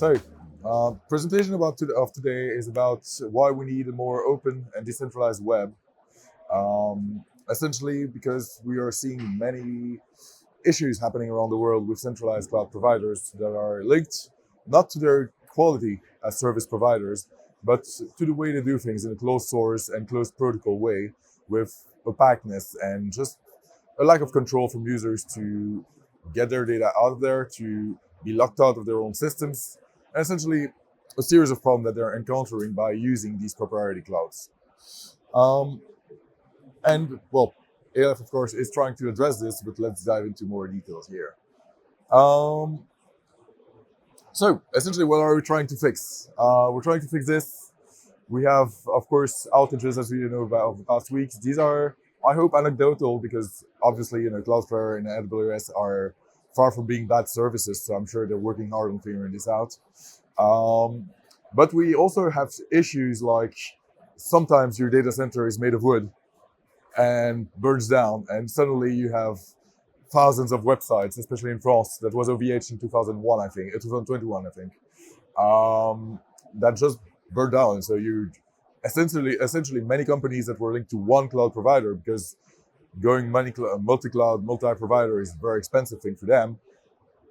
So, presentation of today is about why we need a more open and decentralized web. Essentially, because we are seeing many issues happening around the world with centralized cloud providers that are linked not to their quality as service providers, but to the way they do things in a closed source and closed protocol way, with opaqueness and just a lack of control from users to get their data out of there, to be locked out of their own systems, and essentially a series of problems that they're encountering by using these proprietary clouds. Um, and well, Aleph, of course, is trying to address this, but let's dive into more details here. Um, so, essentially, what are we trying to fix? We're trying to fix this. We have, of course, outages, as we know about the past weeks. These are, I hope, anecdotal because obviously, Cloudflare and AWS are far from being bad services. So I'm sure they're working hard on figuring this out. But we also have issues like sometimes your data center is made of wood and burns down, and suddenly you have thousands of websites, especially in France. That was OVH in 2001, I think, 2021, I think, that just burned down. And so you essentially many companies that were linked to one cloud provider, because going multi-cloud, multi-provider is a very expensive thing for them.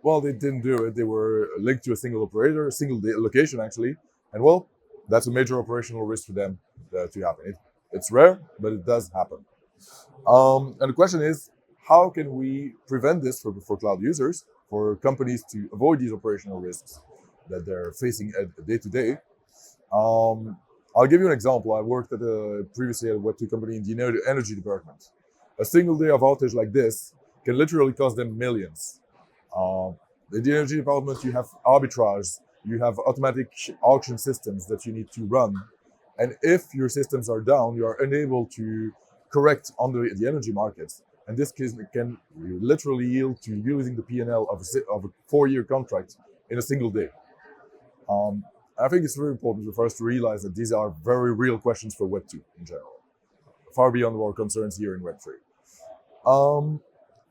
Well, they didn't do it. They were linked to a single operator, a single location actually, and well, that's a major operational risk for them to happen. It's rare, but it does happen. And the question is, how can we prevent this for cloud users, for companies to avoid these operational risks that they're facing day to day? I'll give you an example. I worked previously at a Web2 company in the energy department. A single day of outage like this can literally cost them millions. In the energy department, you have arbitrage, you have automatic auction systems that you need to run. And if your systems are down, you are unable to correct on the energy markets. And this can literally yield to using the P&L of a 4-year contract in a single day. I think it's very important for us to realize that these are very real questions for Web2 in general, far beyond our concerns here in Web3.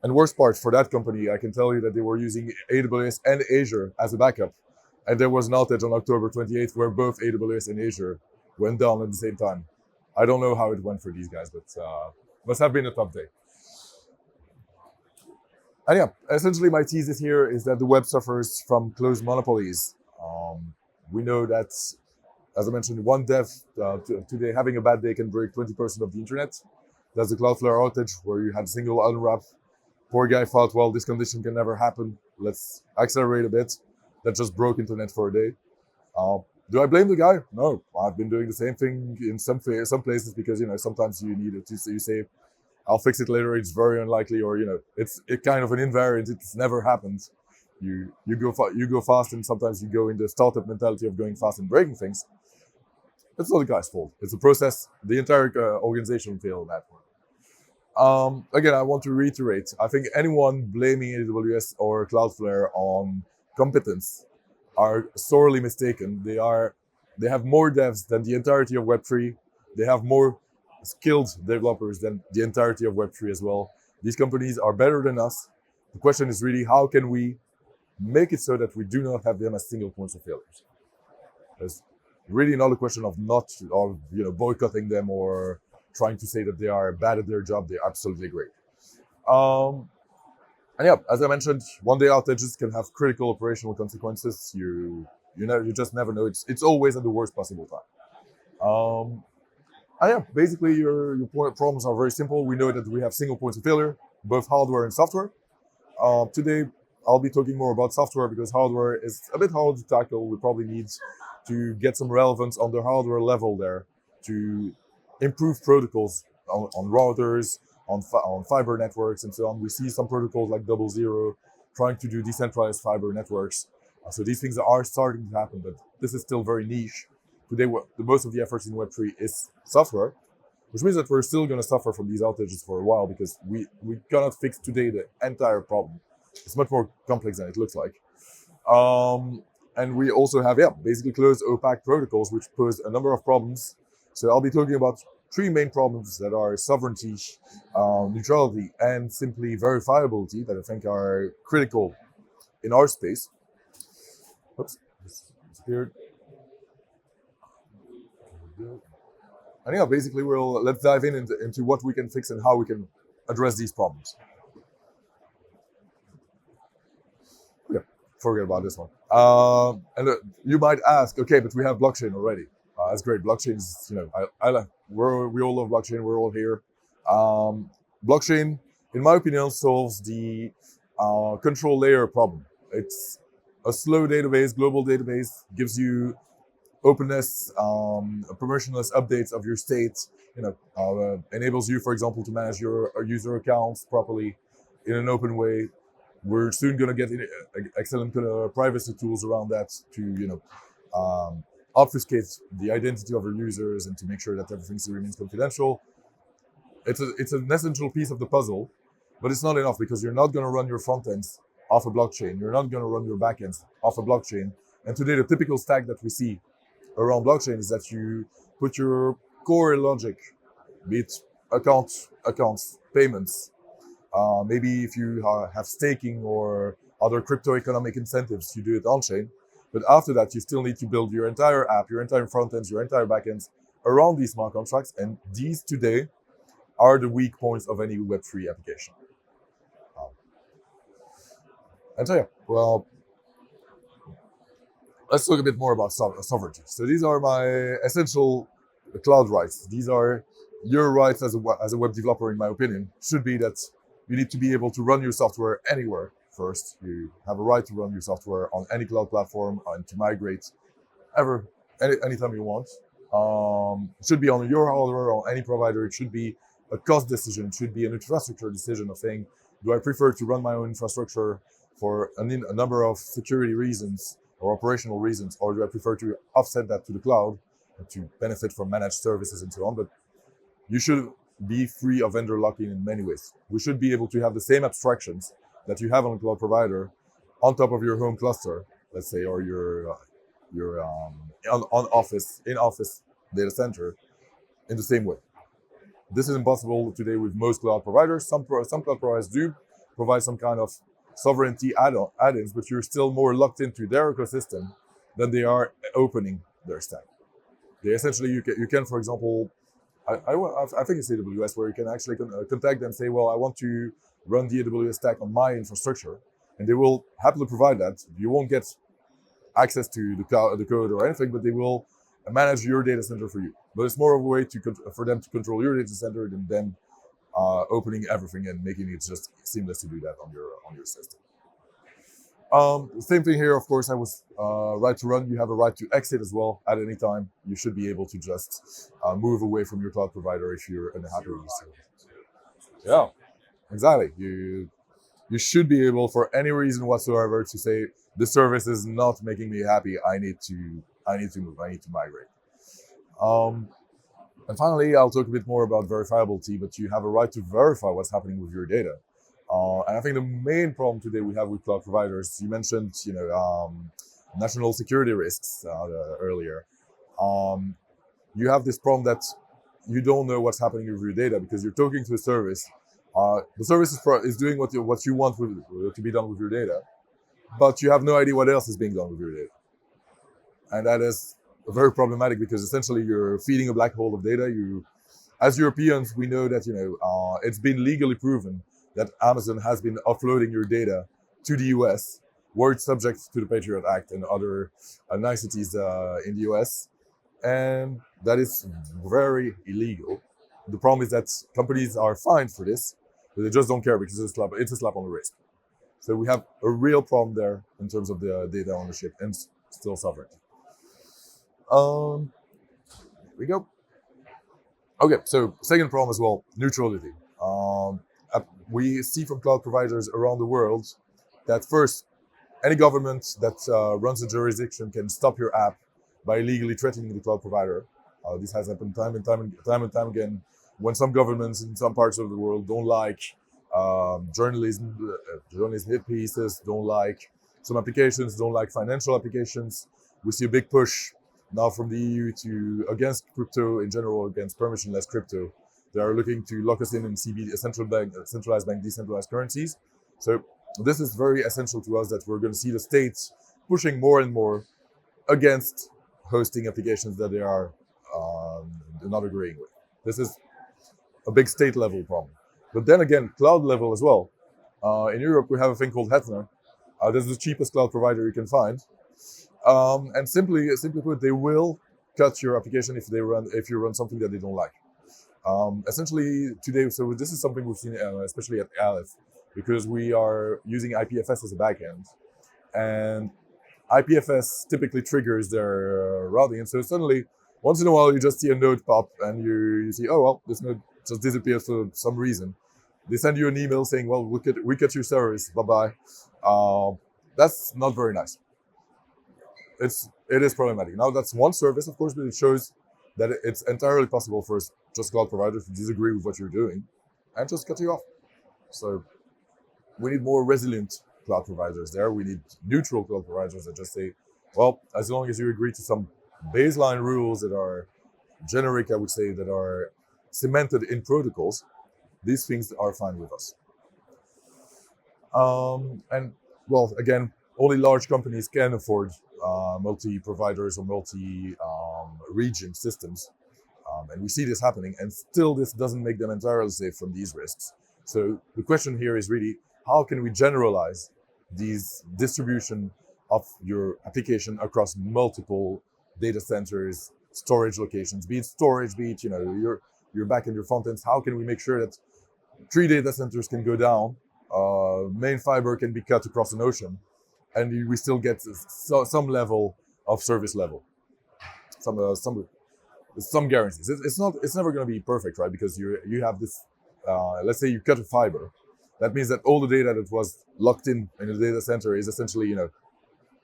And worst part for that company, I can tell you that they were using AWS and Azure as a backup. And there was an outage on October 28th where both AWS and Azure went down at the same time. I don't know how it went for these guys, but must have been a tough day. And yeah, essentially my thesis here is that the web suffers from closed monopolies. We know that, as I mentioned, one dev today having a bad day can break 20% of the internet. That's the Cloudflare outage where you had a single unwrap. Poor guy thought, well, this condition can never happen. Let's accelerate a bit. That just broke internet for a day. Do I blame the guy? No, I've been doing the same thing in some places because sometimes you need it. You say, I'll fix it later. It's very unlikely, or it's kind of an invariant. It's never happened. You go fast, and sometimes you go in the startup mentality of going fast and breaking things. It's not the guy's fault. It's a process. The entire organization failed that one. Again, I want to reiterate. I think anyone blaming AWS or Cloudflare on competence are sorely mistaken. They have more devs than the entirety of Web3. They have more skilled developers than the entirety of Web3 as well. These companies are better than us. The question is really, how can we make it so that we do not have them as single points of failures? It's really not a question of boycotting them or trying to say that they are bad at their job. They're absolutely great. And yeah, as I mentioned, one-day outages can have critical operational consequences. You just never know. It's always at the worst possible time. And yeah, basically your problems are very simple. We know that we have single points of failure, both hardware and software. Today, I'll be talking more about software because hardware is a bit hard to tackle. We probably need to get some relevance on the hardware level there to improve protocols on routers, on fiber networks, and so on. We see some protocols like 00 trying to do decentralized fiber networks. So these things are starting to happen, but this is still very niche. Today, most of the efforts in Web3 is software, which means that we're still going to suffer from these outages for a while because we cannot fix today the entire problem. It's much more complex than it looks like. And we also have, basically closed opaque protocols, which pose a number of problems. So I'll be talking about 3 main problems that are sovereignty, neutrality, and simply verifiability that I think are critical in our space. Oops, disappeared. And yeah, basically, let's dive into what we can fix and how we can address these problems. Yeah, forget about this one. And you might ask, okay, but we have blockchain already. That's great. Blockchain is, we all love blockchain. We're all here. Blockchain, in my opinion, solves the control layer problem. It's a slow database, global database, gives you openness, permissionless updates of your state. Enables you, for example, to manage your user accounts properly in an open way. We're soon going to get excellent privacy tools around that to obfuscate the identity of our users and to make sure that everything remains confidential. It's an essential piece of the puzzle, but it's not enough because you're not going to run your front ends off a blockchain. You're not going to run your back ends off a blockchain. And today, the typical stack that we see around blockchain is that you put your core logic, be it accounts, payments. Maybe if you have staking or other crypto economic incentives, you do it on-chain. But after that, you still need to build your entire app, your entire front ends, your entire back ends around these smart contracts. And these today are the weak points of any Web3 application. And so, yeah, well, let's talk a bit more about sovereignty. So these are my essential cloud rights. These are your rights as a web developer, in my opinion, should be that you need to be able to run your software anywhere first. You have a right to run your software on any cloud platform and to migrate anytime you want. It should be on your hardware or any provider. It should be a cost decision. It should be an infrastructure decision of saying, do I prefer to run my own infrastructure for a number of security reasons or operational reasons, or do I prefer to offset that to the cloud to benefit from managed services and so on? But you should be free of vendor lock-in in many ways. We should be able to have the same abstractions that you have on a cloud provider on top of your home cluster, let's say, or your in-office data center in the same way. This is impossible today with most cloud providers. Some cloud providers do provide some kind of sovereignty add-ins, but you're still more locked into their ecosystem than they are opening their stack. They essentially, you can, for example, I think it's AWS, where you can actually contact them and say, well, I want to run the AWS stack on my infrastructure, and they will happily provide that. You won't get access to the code or anything, but they will manage your data center for you. But it's more of a way for them to control your data center than them opening everything and making it just seamless to do that on your system. Same thing here, of course. I was right to run. You have a right to exit as well at any time. You should be able to just move away from your cloud provider if you're unhappy. So, yeah, exactly. You should be able, for any reason whatsoever, to say the service is not making me happy. I need to move. I need to migrate. And finally, I'll talk a bit more about verifiability, but you have a right to verify what's happening with your data. And I think the main problem today we have with cloud providers, you mentioned, national security risks earlier. You have this problem that you don't know what's happening with your data because you're talking to a service. The service is doing what you want to be done with your data, but you have no idea what else is being done with your data. And that is very problematic because essentially you're feeding a black hole of data. As Europeans, we know that it's been legally proven that Amazon has been offloading your data to the US, where it's subject to the Patriot Act and other niceties in the US, and that is very illegal. The problem is that companies are fined for this, but they just don't care because it's a slap on the wrist. So we have a real problem there in terms of the data ownership and still sovereignty. Here we go. Okay, so second problem as well, neutrality. We see from cloud providers around the world that first, any government that runs a jurisdiction can stop your app by illegally threatening the cloud provider. This has happened time and time again when some governments in some parts of the world don't like journalism hit pieces, don't like some applications, don't like financial applications. We see a big push now from the EU against crypto in general, against permissionless crypto. They are looking to lock us in centralized bank, decentralized currencies. So this is very essential to us that we're going to see the states pushing more and more against hosting applications that they are not agreeing with. This is a big state level problem. But then again, cloud level as well. In Europe, we have a thing called Hetner. This is the cheapest cloud provider you can find. And simply put, they will cut your application if you run something that they don't like. Essentially today, so this is something we've seen, especially at Aleph, because we are using IPFS as a backend, and IPFS typically triggers their routing, and so suddenly, once in a while, you just see a node pop, and you see, oh well, this node just disappeared for some reason. They send you an email saying, well, we cut your service, bye bye. That's not very nice. It is problematic. Now that's one service, of course, but it shows that it's entirely possible for just cloud providers to disagree with what you're doing and just cut you off. So we need more resilient cloud providers there. We need neutral cloud providers that just say, well, as long as you agree to some baseline rules that are generic, I would say, that are cemented in protocols, these things are fine with us. And well, again, only large companies can afford multi-providers or multi-region systems. And we see this happening, and still this doesn't make them entirely safe from these risks. So the question here is really, how can we generalize these distribution of your application across multiple data centers, storage locations, be it storage, be it your back and your front ends? How can we make sure that 3 data centers can go down, main fiber can be cut across an ocean, and we still get some level of service level, some guarantees. It's never going to be perfect, right? Because you have this. Let's say you cut a fiber, that means that all the data that was locked in the data center is essentially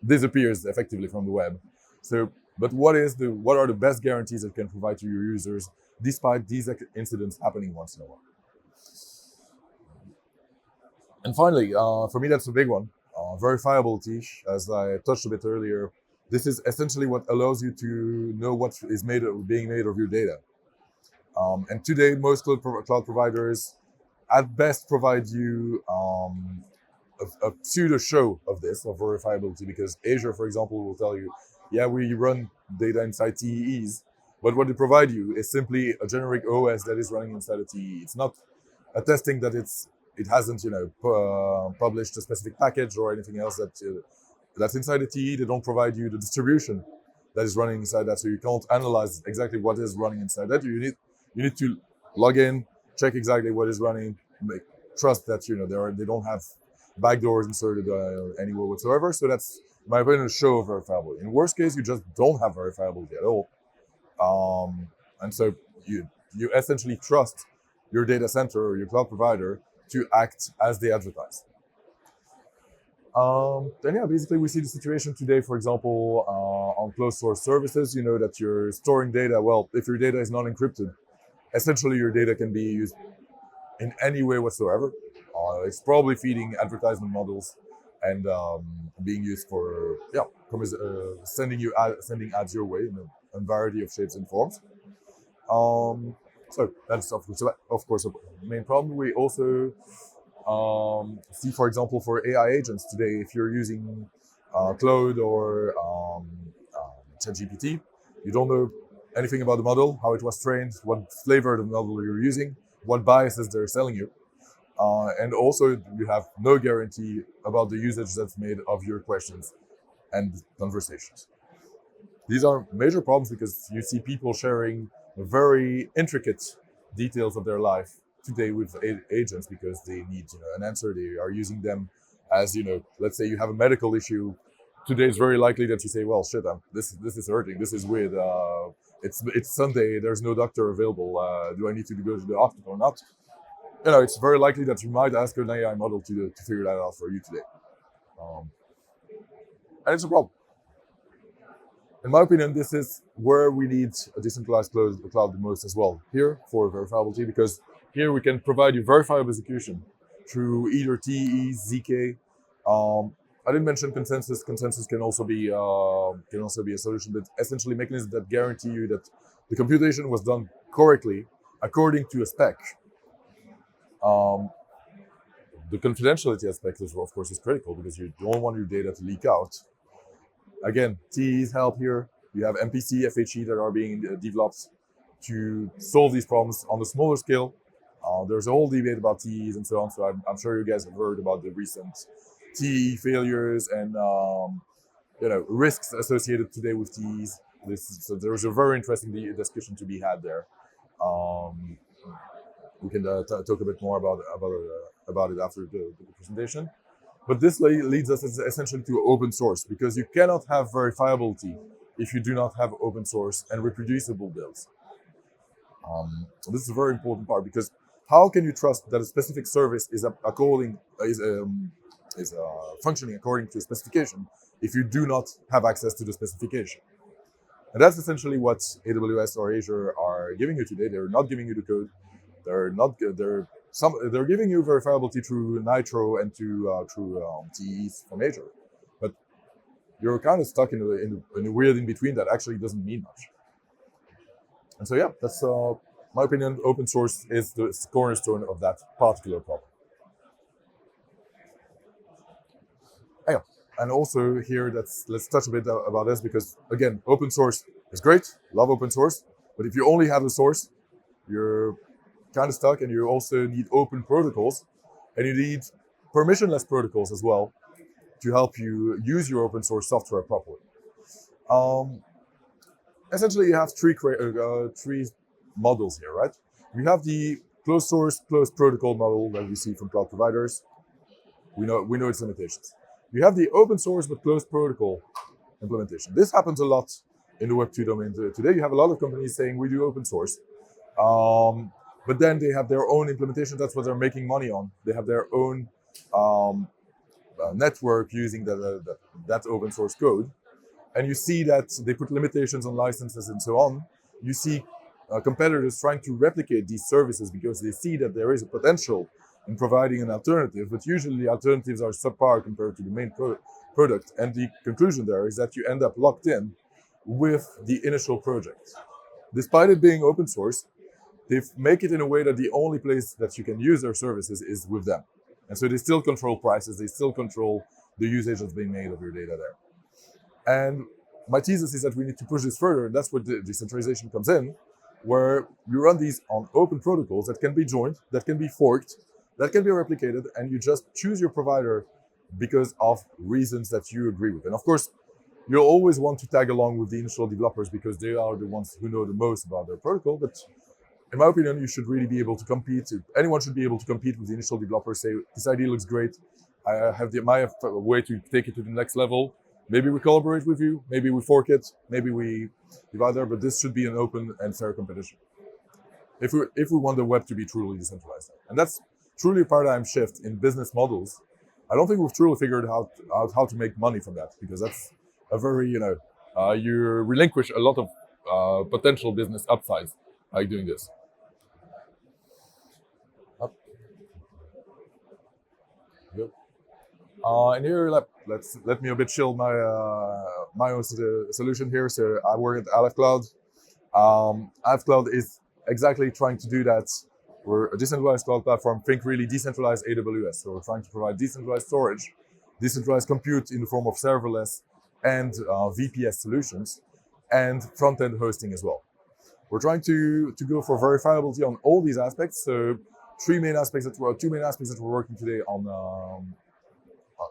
disappears effectively from the web. So, but what are the best guarantees that can provide to your users despite these incidents happening once in a while? And finally, for me, that's a big one. Verifiability, as I touched a bit earlier. This is essentially what allows you to know what is being made of your data. And today, most cloud providers, at best, provide you a pseudo show of verifiability, because Azure, for example, will tell you, yeah, we run data inside TEEs, but what they provide you is simply a generic OS that is running inside a TEE. It's not attesting that it hasn't published a specific package or anything else that's inside the TE. They don't provide you the distribution that is running inside that, so you can't analyze exactly what is running inside that. You need to log in, check exactly what is running, trust that they don't have backdoors inserted anywhere whatsoever. So that's, in my opinion, a show of verifiability. In worst case, you just don't have verifiability at all, and so you essentially trust your data center or your cloud provider to act as they advertise. And yeah, basically we see the situation today, for example, on closed source services, that you're storing data. Well, if your data is not encrypted, essentially your data can be used in any way whatsoever. It's probably feeding advertisement models and being used for sending ads your way in a variety of shapes and forms. So that's of course a main problem. We also see, for example, for AI agents today, if you're using Claude or ChatGPT, you don't know anything about the model, how it was trained, what flavor of the model you're using, what biases they're selling you. And also you have no guarantee about the usage that's made of your questions and conversations. These are major problems because you see people sharing very intricate details of their life today with agents because they need an answer. They are using them as, let's say you have a medical issue. Today it's very likely that you say, well, shit, this is hurting. This is weird. It's Sunday. There's no doctor available. Do I need to go to the hospital or not? It's very likely that you might ask an AI model to figure that out for you today. And it's a problem. In my opinion, this is where we need a decentralized cloud the most as well. Here for verifiability, because here we can provide you verifiable execution through either TE, ZK. I didn't mention consensus. Consensus can also be a solution, but essentially mechanisms that guarantee you that the computation was done correctly according to a spec. The confidentiality aspect of course is critical because you don't want your data to leak out. Again, TEs help here. You have MPC, FHE that are being developed to solve these problems on a smaller scale. There's a whole debate about TEs and so on, so I'm sure you guys have heard about the recent TE failures and risks associated today with TEs. So there's a very interesting discussion to be had there. We can talk a bit more about it after the presentation. But this leads us essentially to open source, because you cannot have verifiability if you do not have open source and reproducible builds. This is a very important part, because how can you trust that a specific service is functioning according to a specification if you do not have access to the specification? And that's essentially what AWS or Azure are giving you today. They're not giving you the code. They're giving you verifiability through Nitro and through TEs from Azure, but you're kind of stuck in a weird in between that actually doesn't mean much. And so yeah, that's my opinion. Open source is the cornerstone of that particular problem. Yeah. And also here, let's touch a bit about this, because again, open source is great. Love open source, but if you only have the source, you're kind of stuck, and you also need open protocols, and you need permissionless protocols as well to help you use your open source software properly. Essentially, you have three models here, right? You have the closed source, closed protocol model that we see from cloud providers. We know its limitations. You have the open source but closed protocol implementation. This happens a lot in the Web2 domain today. You have a lot of companies saying we do open source, but then they have their own implementation. That's what they're making money on. They have their own network using that open source code. And you see that they put limitations on licenses and so on. You see competitors trying to replicate these services because they see that there is a potential in providing an alternative, but usually the alternatives are subpar compared to the main product. And the conclusion there is that you end up locked in with the initial project. Despite it being open source, they make it in a way that the only place that you can use their services is with them. And so they still control prices, they still control the usage that's being made of your data there. And my thesis is that we need to push this further, and that's where the decentralization comes in, where you run these on open protocols that can be joined, that can be forked, that can be replicated, and you just choose your provider because of reasons that you agree with. And of course, you'll always want to tag along with the initial developers because they are the ones who know the most about their protocol. But in my opinion, you should really be able to compete. Anyone should be able to compete with the initial developers, say, this idea looks great. I have my way to take it to the next level. Maybe we collaborate with you, maybe we fork it, maybe we divide there, but this should be an open and fair competition if we want the web to be truly decentralized. And that's truly a paradigm shift in business models. I don't think we've truly figured out how to make money from that, because that's a very, you relinquish a lot of potential business upsides by doing this. Yep. And here, let me a bit shield my own solution here. So I work at Aleph Cloud. Aleph Cloud is exactly trying to do that. We're a decentralized cloud platform. Think really decentralized AWS. So we're trying to provide decentralized storage, decentralized compute in the form of serverless and VPS solutions, and front-end hosting as well. We're trying to go for verifiability on all these aspects. So two main aspects that we're working today on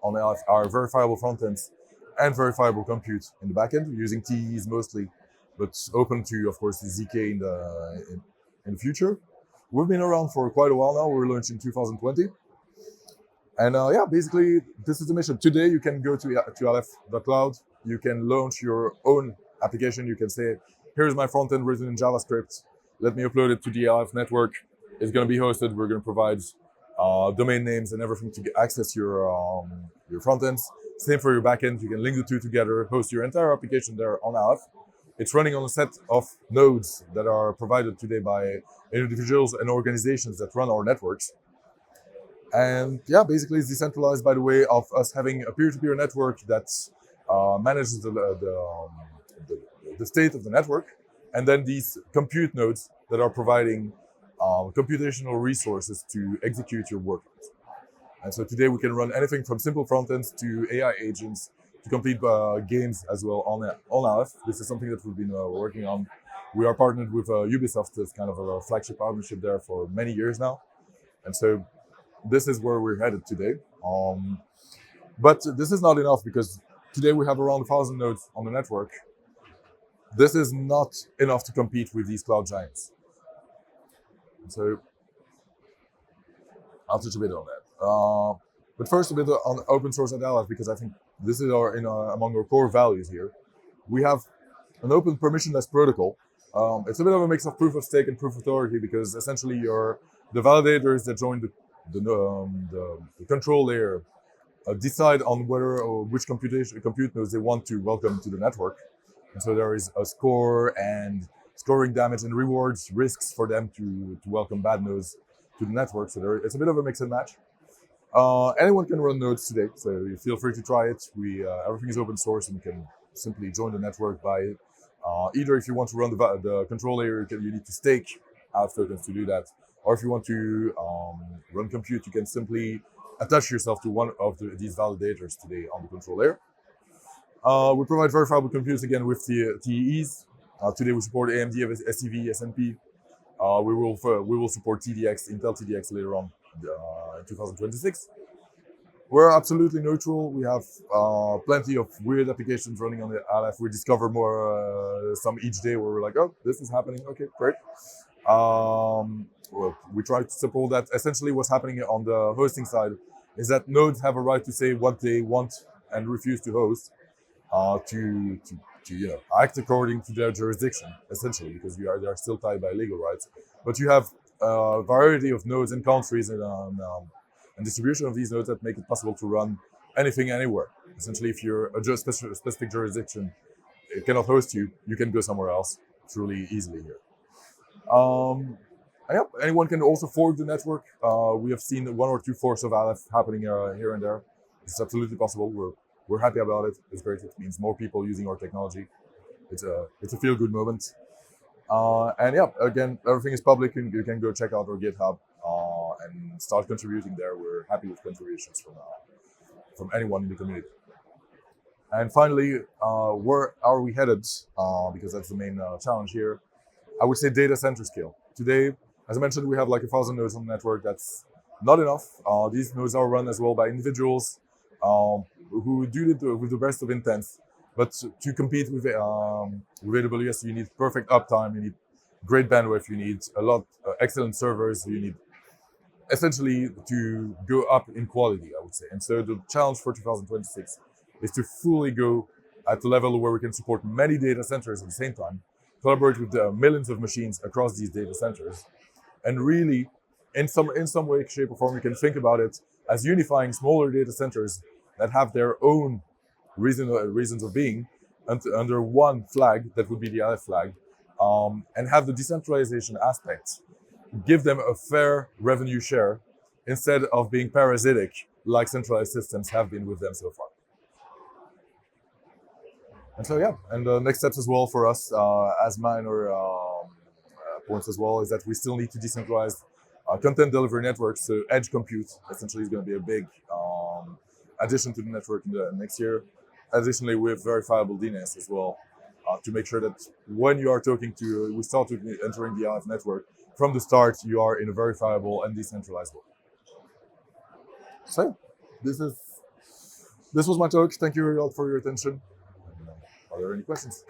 Aleph are verifiable frontends and verifiable compute in the backend, using TEs mostly, but open to, of course, the ZK in the future. We've been around for quite a while now. We were launched in 2020. And basically, this is the mission. Today, you can go to Aleph.cloud. You can launch your own application. You can say, here's my front end written in JavaScript. Let me upload it to the Aleph network. It's going to be hosted. We're going to provide domain names and everything to access your front ends. Same for your backend. You can link the two together, host your entire application there on Aleph. It's running on a set of nodes that are provided today by individuals and organizations that run our networks. And yeah, basically it's decentralized by the way of us having a peer-to-peer network that manages the state of the network, and then these compute nodes that are providing computational resources to execute your workloads. And so today we can run anything from simple front ends to AI agents to complete games as well on Aleph. This is something that we've been working on. We are partnered with Ubisoft as kind of a flagship partnership there for many years now. And so this is where we're headed today. But this is not enough because today we have around 1,000 nodes on the network. This is not enough to compete with these cloud giants. So I'll touch a bit on that. But first, a bit on open source at Aleph, because I think this is among our core values here. We have an open permissionless protocol. It's a bit of a mix of proof of stake and proof of authority, because essentially the validators that join the control layer decide on whether or which compute nodes they want to welcome to the network. And so there is a score and scoring damage and rewards, risks for them to welcome bad nodes to the network. So it's a bit of a mix and match. Anyone can run nodes today, so you feel free to try it. Everything is open source, and you can simply join the network by either if you want to run the control layer, you need to stake Aleph tokens to do that, or if you want to run compute, you can simply attach yourself to one of these validators today on the control layer. We provide verifiable compute again with the TEEs. Today we support AMD, SCV, SNP. We will support TDX, Intel TDX later on in 2026. We're absolutely neutral. We have plenty of weird applications running on the Aleph. We discover more some each day where we're like, oh, this is happening. Okay, great. Well, we try to support that. Essentially, what's happening on the hosting side is that nodes have a right to say what they want and refuse to host, to act according to their jurisdiction, essentially, because they are still tied by legal rights. But you have a variety of nodes and countries and distribution of these nodes that make it possible to run anything anywhere. Essentially, if you're a specific jurisdiction cannot host you, you can go somewhere else truly easily here. Anyone can also fork the network. We have seen one or two forks of Aleph happening here and there. It's absolutely possible. We're happy about it. It's great. It means more people using our technology. It's a feel-good moment. Again, everything is public. You can go check out our GitHub and start contributing there. We're happy with contributions from anyone in the community. And finally, where are we headed? Because that's the main challenge here. I would say data center scale. Today, as I mentioned, we have like 1,000 nodes on the network. That's not enough. These nodes are run as well by individuals who do it with the best of intents. But to compete with AWS, you need perfect uptime, you need great bandwidth, you need excellent servers, you need essentially to go up in quality, I would say. And so the challenge for 2026 is to fully go at the level where we can support many data centers at the same time, collaborate with millions of machines across these data centers, and really, in some way, shape, or form, you can think about it as unifying smaller data centers that have their own reasons of being under one flag, that would be the Aleph flag, and have the decentralization aspect give them a fair revenue share instead of being parasitic like centralized systems have been with them so far. And so and the next steps as well for us as minor points as well is that we still need to decentralize content delivery networks. So edge compute essentially is going to be a big addition to the network in the next year. Additionally, with verifiable DNS as well, to make sure that when you are we start entering the Aleph network, from the start, you are in a verifiable and decentralized way. So, this was my talk. Thank you all for your attention. Are there any questions?